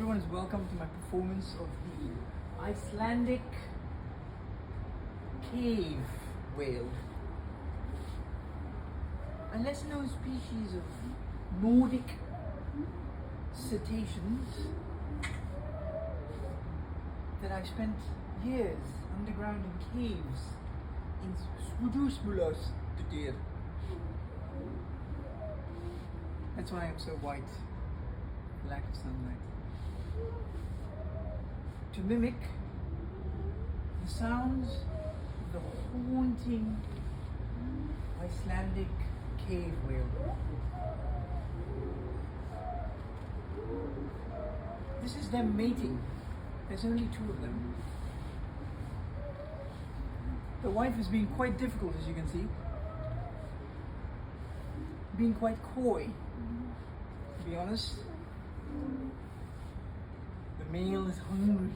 Everyone is welcome to my performance of the Icelandic cave whale, a lesser known species of Nordic cetaceans that I spent years underground in caves in Swudusmulas. That's why I'm so white. Lack of sunlight. To mimic the sounds of the haunting Icelandic cave whale. This is them mating. There's only two of them. The wife is being quite difficult, as you can see. Being quite coy, to be honest. The male is hungry.